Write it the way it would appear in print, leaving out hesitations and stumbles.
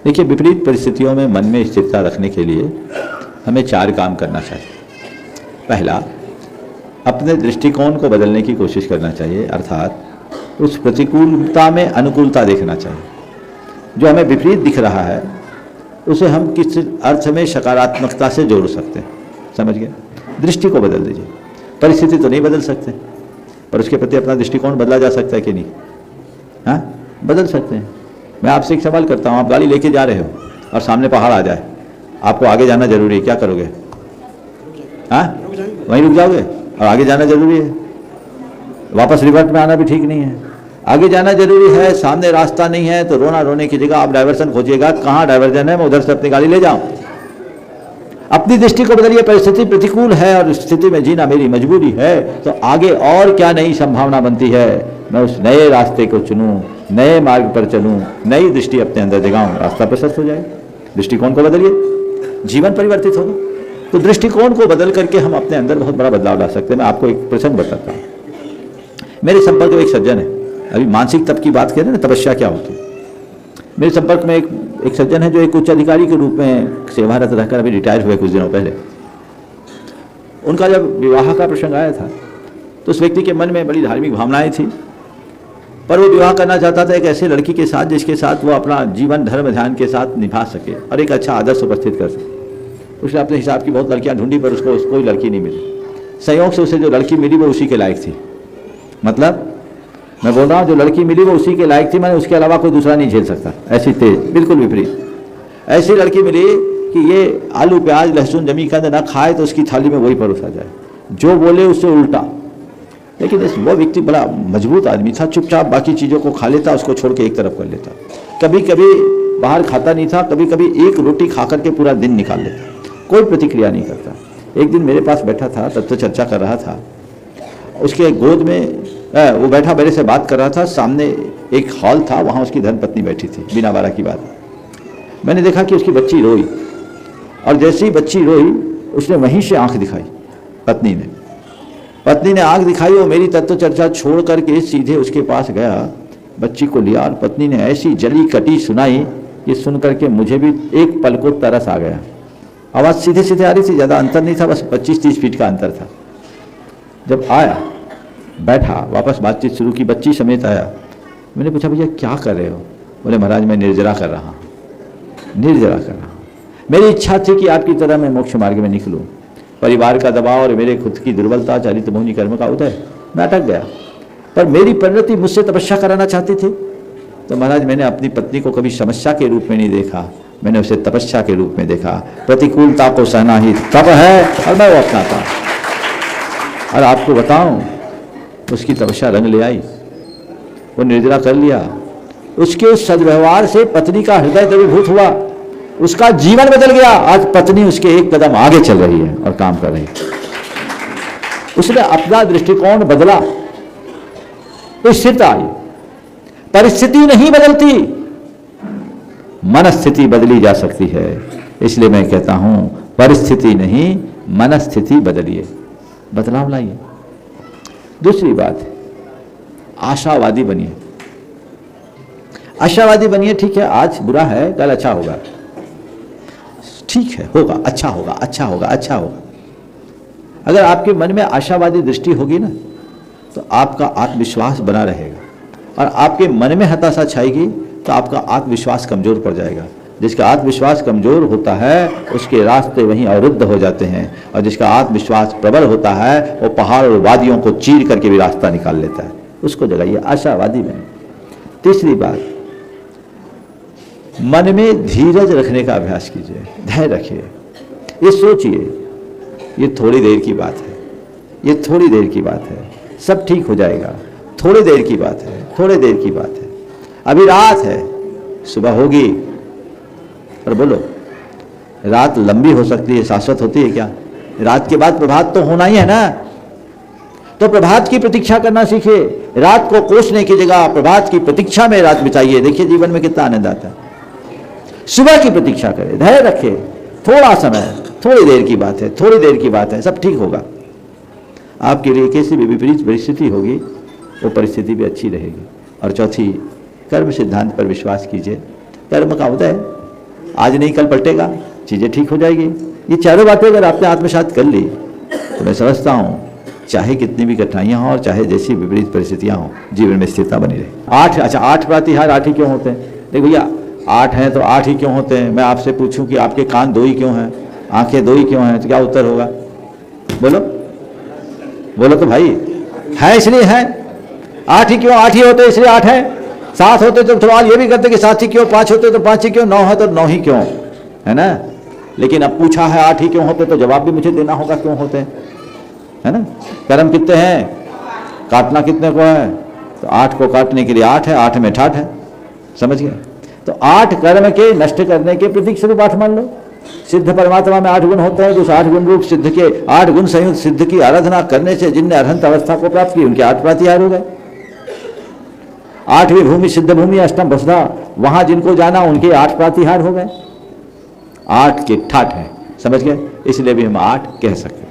देखिए, विपरीत परिस्थितियों में मन में स्थिरता रखने के लिए हमें 4 काम करना चाहिए। पहला, अपने दृष्टिकोण को बदलने की कोशिश करना चाहिए, अर्थात उस प्रतिकूलता में अनुकूलता देखना चाहिए। जो हमें विपरीत दिख रहा है उसे हम किस अर्थ में सकारात्मकता से जोड़ सकते हैं, समझ गए? दृष्टि को बदल दीजिए। परिस्थिति तो नहीं बदल सकते, पर उसके प्रति अपना दृष्टिकोण बदला जा सकता है कि नहीं? हाँ, बदल सकते हैं। मैं आपसे एक सवाल करता हूँ, आप गाड़ी लेके जा रहे हो और सामने पहाड़ आ जाए, आपको आगे जाना जरूरी है, क्या करोगे? हाँ, वहीं रुक जाओगे और आगे जाना जरूरी है, वापस रिवर्ट में आना भी ठीक नहीं है। आगे जाना जरूरी है, सामने रास्ता नहीं है, तो रोना रोने की जगह आप डाइवर्सन खोजिएगा, कहाँ डाइवर्जन है, मैं उधर से अपनी गाड़ी ले जाऊं। अपनी दृष्टि को बदलिए। परिस्थिति प्रतिकूल है और स्थिति में जीना मेरी मजबूरी है, तो आगे और क्या नई संभावना बनती है, मैं उस नए रास्ते को चुनूं, नए मार्ग पर चलूं, नई दृष्टि अपने अंदर जगाऊं, रास्ता प्रशस्त हो जाएगा। दृष्टिकोण को बदलिए, जीवन परिवर्तित होगा। तो दृष्टिकोण को बदल करके हम अपने अंदर बहुत बड़ा बदलाव ला सकते हैं। मैं आपको एक प्रसंग बताता हूँ। मेरे संपर्क में एक सज्जन है, अभी मानसिक तप की बात करें ना, तपस्या क्या होती है। मेरे संपर्क में एक सज्जन है जो एक उच्च अधिकारी के रूप में सेवारत रहकर अभी रिटायर हुए कुछ दिनों पहले। उनका जब विवाह का प्रसंग आया था तो उस व्यक्ति के मन में बड़ी धार्मिक भावनाएं थी, पर वो विवाह करना चाहता था एक ऐसे लड़की के साथ जिसके साथ वो अपना जीवन धर्म ध्यान के साथ निभा सके और एक अच्छा आदर्श उपस्थित कर सके। उसने अपने हिसाब की बहुत लड़कियां ढूंढी, पर उसको कोई लड़की नहीं मिली। संयोग से उसे जो लड़की मिली वो उसी के लायक थी। मतलब मैं बोल रहा हूँ, जो लड़की मिली वो उसी के लायक थी, मैंने उसके अलावा कोई दूसरा नहीं झेल सकता, ऐसी तेज, बिल्कुल विपरीत। ऐसी लड़की मिली कि ये आलू प्याज लहसुन जमी कंद ना खाए तो उसकी थाली में वही परोसा जाए, जो बोले उससे उल्टा। लेकिन वो व्यक्ति बड़ा मजबूत आदमी था, चुपचाप बाकी चीज़ों को खा लेता, उसको छोड़ के एक तरफ कर लेता। कभी कभी बाहर खाता नहीं था, कभी कभी एक रोटी खा करके पूरा दिन निकाल लेता, कोई प्रतिक्रिया नहीं करता। एक दिन मेरे पास बैठा था, तब तो चर्चा कर रहा था, उसके गोद में वो बैठा मेरे से बात कर रहा था। सामने एक हॉल था, वहाँ उसकी धर्मपत्नी बैठी थी, बिना बारा की बात। मैंने देखा कि उसकी बच्ची रोई, और जैसे ही बच्ची रोई उसने वहीं से आंख दिखाई। पत्नी ने आंख दिखाई और मेरी तत्व चर्चा छोड़ करके सीधे उसके पास गया, बच्ची को लिया और पत्नी ने ऐसी जली कटी सुनाई कि सुन करके मुझे भी एक पल को तरस आ गया। आवाज़ सीधे सीधे आ रही थी, ज़्यादा अंतर नहीं था, बस 25-30 फीट का अंतर था। जब आया, बैठा, वापस बातचीत शुरू की, बच्ची समेत आया। मैंने पूछा, भैया क्या कर रहे हो? बोले, महाराज मैं निर्जरा कर रहा हूँ, निर्जरा कर रहा हूँ। मेरी इच्छा थी कि आपकी तरह मैं मोक्ष मार्ग में निकलूँ। परिवार का दबाव और मेरे खुद की दुर्बलता, चरित मोहिनी कर्म का उदय, मैं अटक गया। पर मेरी परिणति मुझसे तपस्या कराना चाहती थी, तो महाराज मैंने अपनी पत्नी को कभी समस्या के रूप में नहीं देखा, मैंने उसे तपस्या के रूप में देखा। प्रतिकूलता को सहना ही तप है और मैं वो अपनाता। और आपको बताऊं, उसकी तपस्या रंग ले आई, वो निर्जरा कर लिया। उसके उस सद्व्यवहार से पत्नी का हृदय द्रवीभूत हुआ, उसका जीवन बदल गया। आज पत्नी उसके एक कदम आगे चल रही है और काम कर रही है। उसने अपना दृष्टिकोण बदला, तो स्थिरता आई। परिस्थिति नहीं बदलती, मनस्थिति बदली जा सकती है। इसलिए मैं कहता हूं, परिस्थिति नहीं मनस्थिति बदलिए, बदलाव लाइए। दूसरी बात, आशावादी बनिए। आशावादी बनिए, ठीक है आज बुरा है कल अच्छा होगा, ठीक है होगा, अच्छा होगा, अच्छा होगा, अच्छा होगा। अगर आपके मन में आशावादी दृष्टि होगी ना, तो आपका आत्मविश्वास बना रहेगा। और आपके मन में हताशा छाएगी तो आपका आत्मविश्वास कमजोर पड़ जाएगा। जिसका आत्मविश्वास कमजोर होता है उसके रास्ते वहीं अवरुद्ध हो जाते हैं, और जिसका आत्मविश्वास प्रबल होता है वो पहाड़ और वादियों को चीर करके भी रास्ता निकाल लेता है। उसको जगाइए, आशावादी बने। तीसरी बात, मन में धीरज रखने का अभ्यास कीजिए, धैर्य रखिए। ये सोचिए, ये थोड़ी देर की बात है, ये थोड़ी देर की बात है, सब ठीक हो जाएगा, थोड़ी देर की बात है, थोड़ी देर की बात है। अभी रात है, सुबह होगी। और बोलो, रात लंबी हो सकती है, शाश्वत होती है क्या? रात के बाद प्रभात तो होना ही है ना, तो प्रभात की प्रतीक्षा करना सीखिए। रात को कोसने की जगह प्रभात की प्रतीक्षा में रात बिताइए, देखिए जीवन में कितना आनंद आता है। सुबह की प्रतीक्षा करें, धैर्य रखें, थोड़ा समय, थोड़ी देर की बात है, थोड़ी देर की बात है, सब ठीक होगा। आपके लिए कैसी भी विपरीत परिस्थिति होगी, वो परिस्थिति भी अच्छी रहेगी। और चौथी, कर्म सिद्धांत पर विश्वास कीजिए। कर्म का उदय आज नहीं कल पलटेगा, चीज़ें ठीक हो जाएगी। ये चारों बातें अगर आपने आत्मसात कर ली तो मैं समझता हूँ चाहे कितनी भी कठिनाइयाँ हों और चाहे जैसी विपरीत परिस्थितियाँ हों, जीवन में स्थिरता बनी रहे। 8, अच्छा 8 प्रातिहार 8 ही क्यों होते हैं? देखो भैया 8 हैं तो 8 ही क्यों होते हैं? मैं आपसे पूछूं कि आपके कान 2 ही क्यों हैं, आंखें 2 ही क्यों हैं, तो क्या उत्तर होगा? बोलो बोलो तो भाई, है इसलिए है। 8 ही क्यों? 8 ही होते इसलिए 8 है। 7 होते तो सवाल ये भी करते कि 7 ही क्यों, 5 होते तो 5 ही क्यों, 9 है तो 9 ही क्यों, है ना। लेकिन अब पूछा है 8 ही क्यों होते तो जवाब भी मुझे देना होगा क्यों होते हैं, है ना। कर्म कितने हैं, काटना कितने को है, तो 8 को काटने के लिए 8 है, 8 में ठाठ है, समझ गए। तो 8 कर्म के नष्ट करने के प्रतीक स्वरूप 8 मान लो। सिद्ध परमात्मा में 8 गुण होते हैं, जो उस 8 गुण रूप सिद्ध के 8 गुण संयुक्त सिद्ध की आराधना करने से जिनने अरहंत अवस्था को प्राप्त की उनके 8 प्रातिहार हो गए। 8वीं भूमि सिद्ध भूमि अष्टम वसुधा, वहां जिनको जाना उनके 8 प्रातिहार हो गए। 8 के ठाठ है, समझ गए, इसलिए भी हम 8 कह सकते हैं।